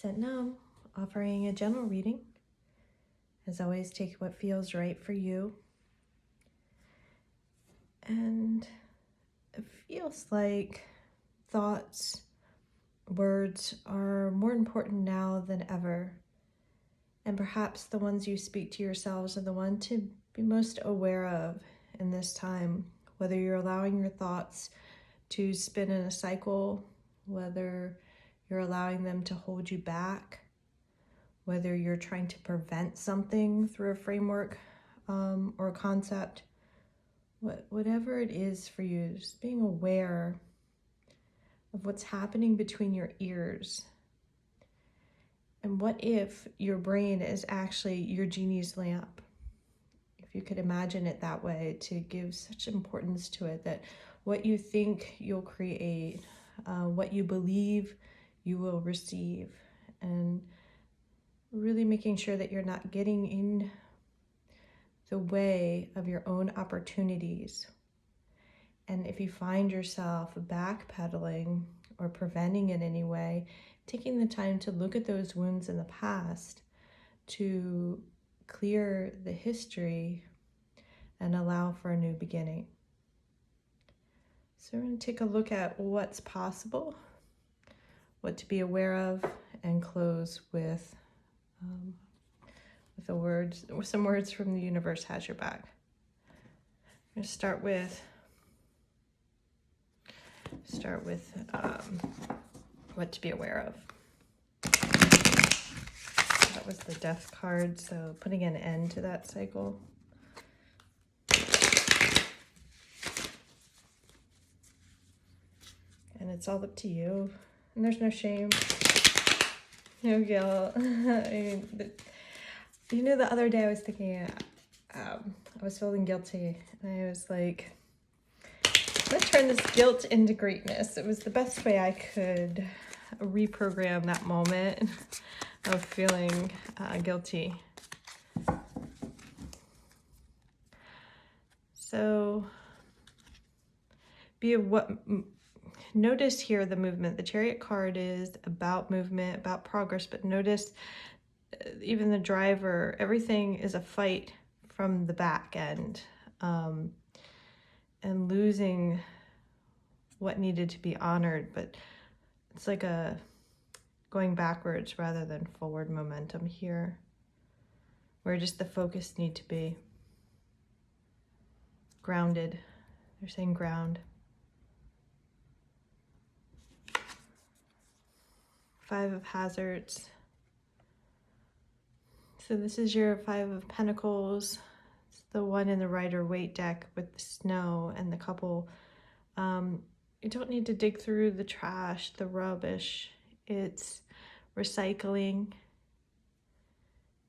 Sit now, offering a gentle reading. As always, take what feels right for you. And it feels like thoughts, words are more important now than ever. And perhaps the ones you speak to yourselves are the one to be most aware of in this time. Whether you're allowing your thoughts to spin in a cycle, whether you're allowing them to hold you back, whether you're trying to prevent something through a framework or a concept, whatever it is for you, just being aware of what's happening between your ears. And what if your brain is actually your genie's lamp? If you could imagine it that way, to give such importance to it, that what you think you'll create, what you believe you will receive, and really making sure that you're not getting in the way of your own opportunities. And if you find yourself backpedaling or preventing in any way, taking the time to look at those wounds in the past, to clear the history and allow for a new beginning. So we're going to take a look at what's possible, what to be aware of, and close with the words, some words from the universe has your back. I'm going to start with what to be aware of. That was the death card, so putting an end to that cycle. And it's all up to you. And there's no shame, no guilt. I mean, the other day I was thinking, I was feeling guilty. And I was like, let's turn this guilt into greatness. It was the best way I could reprogram that moment of feeling guilty. So notice here the movement. The Chariot card is about movement, about progress, but notice even the driver, everything is a fight from the back end, and losing what needed to be honored, but it's like a going backwards rather than forward momentum here, where just the focus need to be grounded. They're saying ground. 5 of Hazards. So this is your 5 of Pentacles. It's the one in the Rider-Waite deck with the snow and the couple. You don't need to dig through the trash, the rubbish. It's recycling,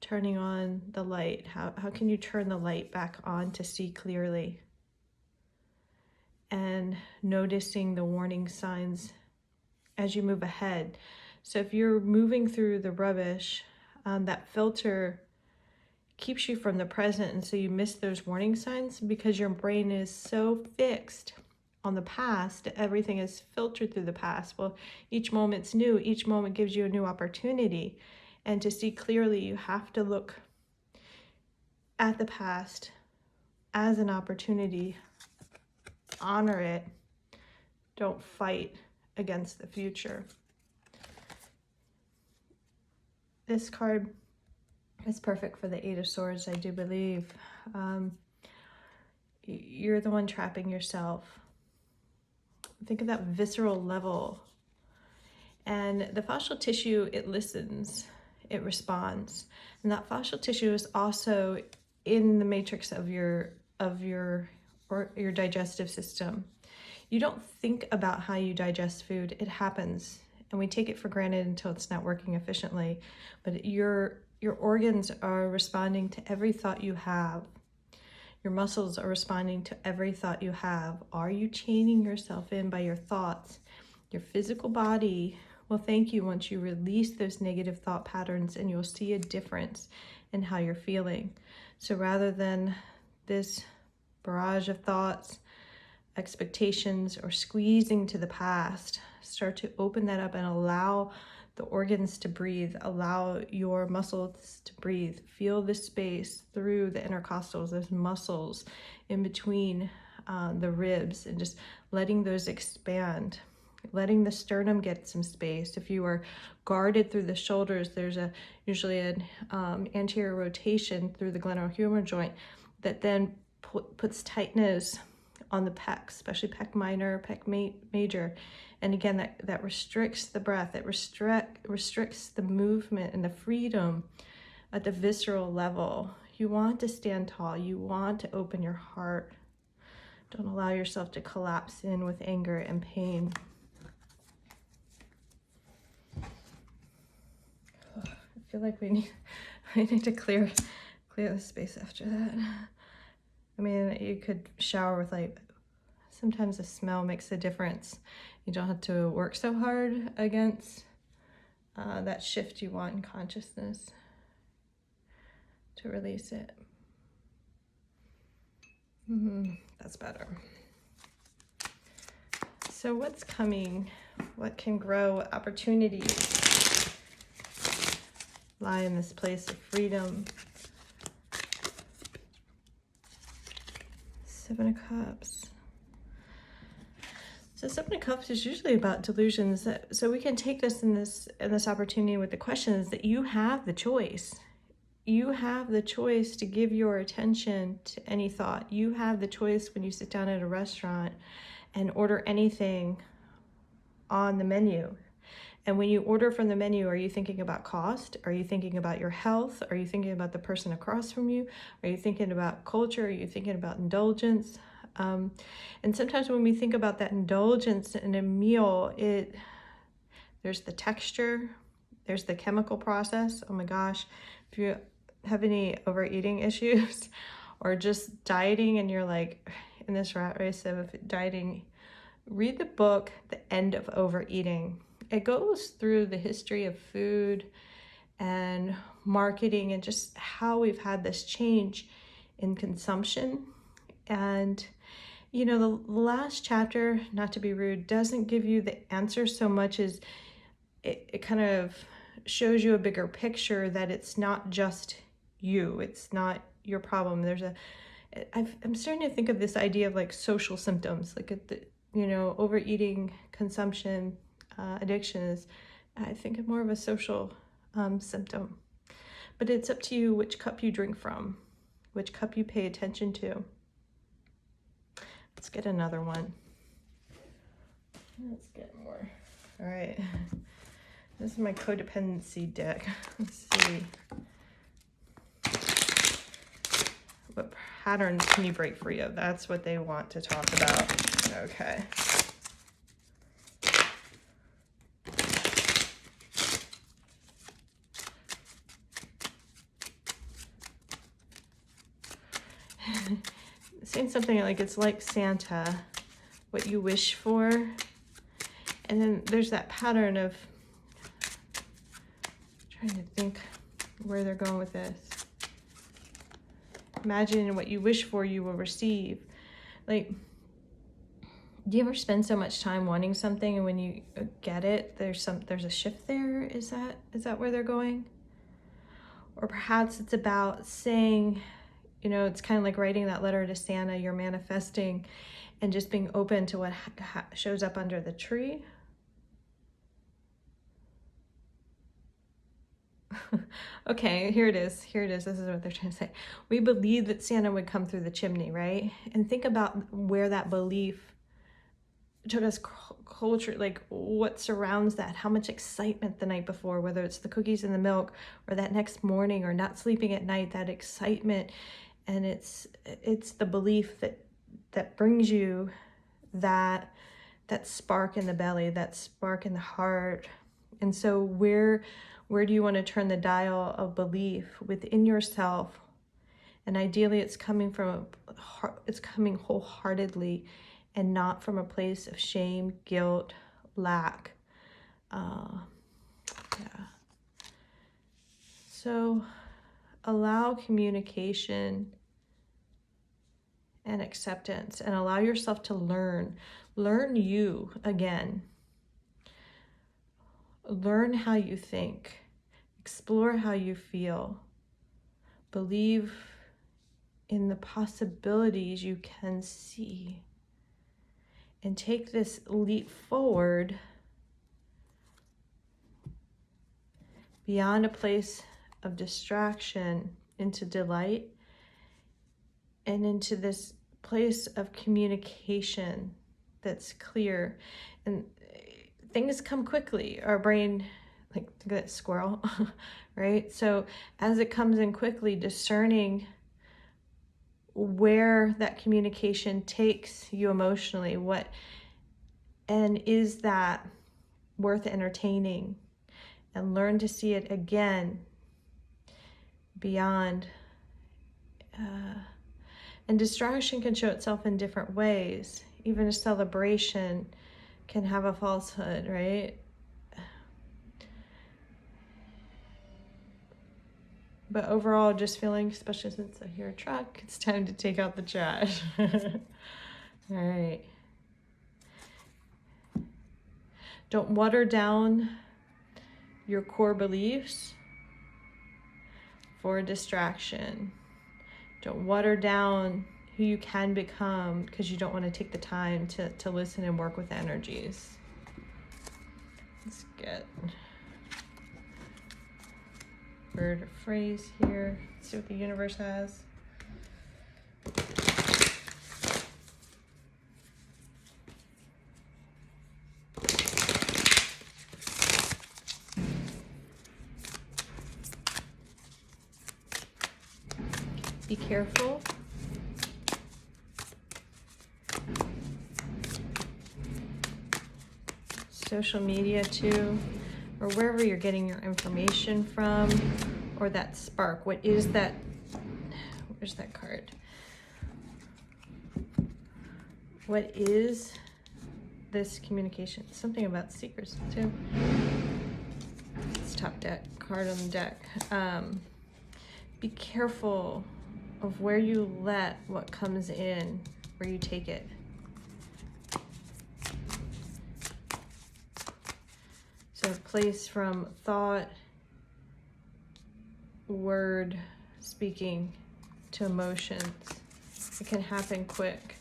turning on the light. How can you turn the light back on to see clearly? And noticing the warning signs as you move ahead. So if you're moving through the rubbish, that filter keeps you from the present, and so you miss those warning signs because your brain is so fixed on the past. Everything is filtered through the past. Well, each moment's new. Each moment gives you a new opportunity. And to see clearly, you have to look at the past as an opportunity. Honor it. Don't fight against the future. This card is perfect for the 8 of Swords, I do believe. You're the one trapping yourself. Think of that visceral level. And the fascial tissue, it listens, it responds. And that fascial tissue is also in the matrix of your digestive system. You don't think about how you digest food, it happens. And we take it for granted until it's not working efficiently. But your organs are responding to every thought you have. Your muscles are responding to every thought you have. Are you chaining yourself in by your thoughts? Your physical body will thank you once you release those negative thought patterns, and you'll see a difference in how you're feeling. So rather than this barrage of thoughts, expectations, or squeezing to the past, start to open that up and allow the organs to breathe. Allow your muscles to breathe. Feel the space through the intercostals, those muscles in between the ribs, and just letting those expand. Letting the sternum get some space. If you are guarded through the shoulders, there's usually an anterior rotation through the glenohumeral joint that then puts tightness on the pecs, especially pec minor, pec major. And again, that restricts the breath. It restricts the movement and the freedom at the visceral level. You want to stand tall. You want to open your heart. Don't allow yourself to collapse in with anger and pain. I feel like we need to clear the space after that. I mean, you could shower with like, sometimes the smell makes a difference. You don't have to work so hard against that shift you want in consciousness to release it. That's better. So what's coming? What can grow? What opportunities lie in this place of freedom? Seven of Cups. So Seven of Cups is usually about delusions. So we can take this in this opportunity with the questions that you have the choice. You have the choice to give your attention to any thought. You have the choice when you sit down at a restaurant and order anything on the menu. And when you order from the menu, are you thinking about cost? Are you thinking about your health? Are you thinking about the person across from you? Are you thinking about culture? Are you thinking about indulgence? And sometimes when we think about that indulgence in a meal, there's the texture, there's the chemical process. Oh my gosh, if you have any overeating issues or just dieting and you're like in this rat race of dieting, read the book, The End of Overeating. It goes through the history of food and marketing and just how we've had this change in consumption. And, you know, the last chapter, not to be rude, doesn't give you the answer so much as it kind of shows you a bigger picture that it's not just you. It's not your problem. I'm starting to think of this idea of like social symptoms, like overeating, consumption, addiction is, I think, more of a social symptom. But it's up to you which cup you drink from, which cup you pay attention to. Let's get another one. Let's get more. All right. This is my codependency deck. Let's see. What patterns can you break free of? That's what they want to talk about. Okay. Saying something like it's like Santa, what you wish for. And then there's that pattern of trying to think where they're going with this. Imagine what you wish for, you will receive. Like, do you ever spend so much time wanting something and when you get it, there's a shift there? Is that where they're going? Or perhaps it's about saying, you know, it's kind of like writing that letter to Santa, you're manifesting and just being open to what shows up under the tree. Okay, here it is. This is what they're trying to say. We believe that Santa would come through the chimney, right? And think about where that belief took us culture, like what surrounds that, how much excitement the night before, whether it's the cookies and the milk or that next morning or not sleeping at night, that excitement. And it's the belief that brings you that spark in the belly, that spark in the heart. And so where do you want to turn the dial of belief within yourself? And ideally it's coming wholeheartedly and not from a place of shame, guilt, lack. So allow communication and acceptance, and allow yourself to learn you again. Learn how you think. Explore how you feel. Believe in the possibilities you can see. And take this leap forward beyond a place of distraction into delight and into this place of communication that's clear. And things come quickly. Our brain, like that squirrel, right? So as it comes in quickly, discerning where that communication takes you emotionally, and is that worth entertaining, and learn to see it again beyond. And distraction can show itself in different ways. Even a celebration can have a falsehood, right? But overall, just feeling, especially since I hear a truck, it's time to take out the trash. All right. Don't water down your core beliefs for a distraction. Don't water down who you can become because you don't want to take the time to listen and work with energies. Let's get word or phrase here. Let's see what the universe has. Be careful. Social media too, or wherever you're getting your information from, or that spark. What is that? Where's that card? What is this communication? Something about secrets too. It's top deck, card on the deck. Be careful of where you let what comes in, where you take it. So a place from thought, word, speaking to emotions. It can happen quick.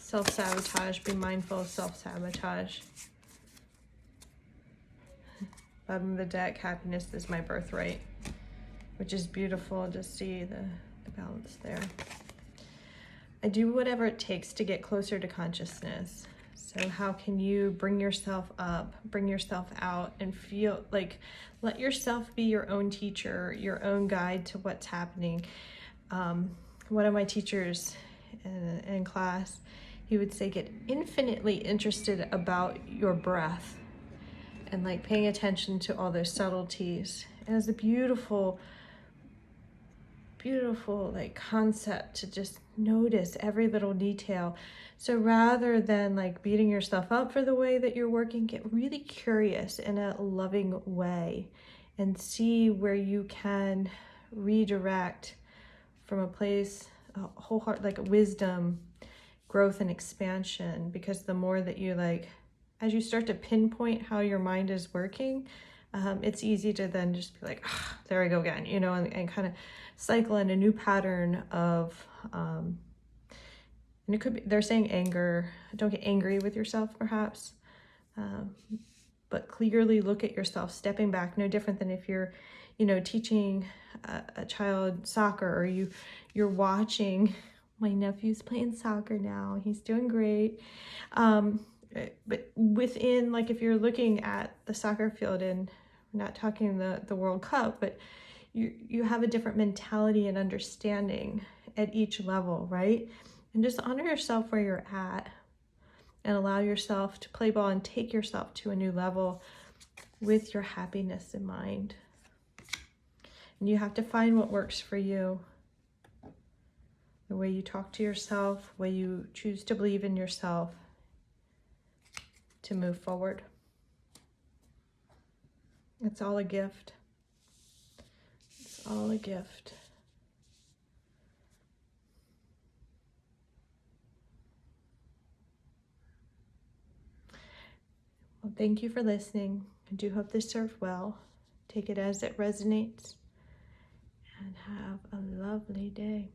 Self-sabotage, be mindful of self-sabotage. Bottom of the deck, happiness is my birthright, which is beautiful to see the balance there. I do whatever it takes to get closer to consciousness. So how can you bring yourself up, bring yourself out, and feel like, let yourself be your own teacher, your own guide to what's happening. One of my teachers in class, he would say, get infinitely interested about your breath and like paying attention to all those subtleties. And it's a beautiful, beautiful like concept to just notice every little detail. So rather than like beating yourself up for the way that you're working, get really curious in a loving way and see where you can redirect from a place, a whole heart, like wisdom, growth and expansion. Because the more that you like, as you start to pinpoint how your mind is working, it's easy to then just be like, there I go again, you know, and kind of cycle in a new pattern of, and it could be, they're saying anger. Don't get angry with yourself, perhaps, but clearly look at yourself, stepping back. No different than if you're, you know, teaching a child soccer, or you're watching. My nephew's playing soccer now. He's doing great. But within, like, if you're looking at the soccer field, and we're not talking the World Cup, but you have a different mentality and understanding at each level, right? And just honor yourself where you're at and allow yourself to play ball and take yourself to a new level with your happiness in mind. And you have to find what works for you. The way you talk to yourself, the way you choose to believe in yourself to move forward. It's all a gift. It's all a gift. Well, thank you for listening. I do hope this served well. Take it as it resonates, and have a lovely day.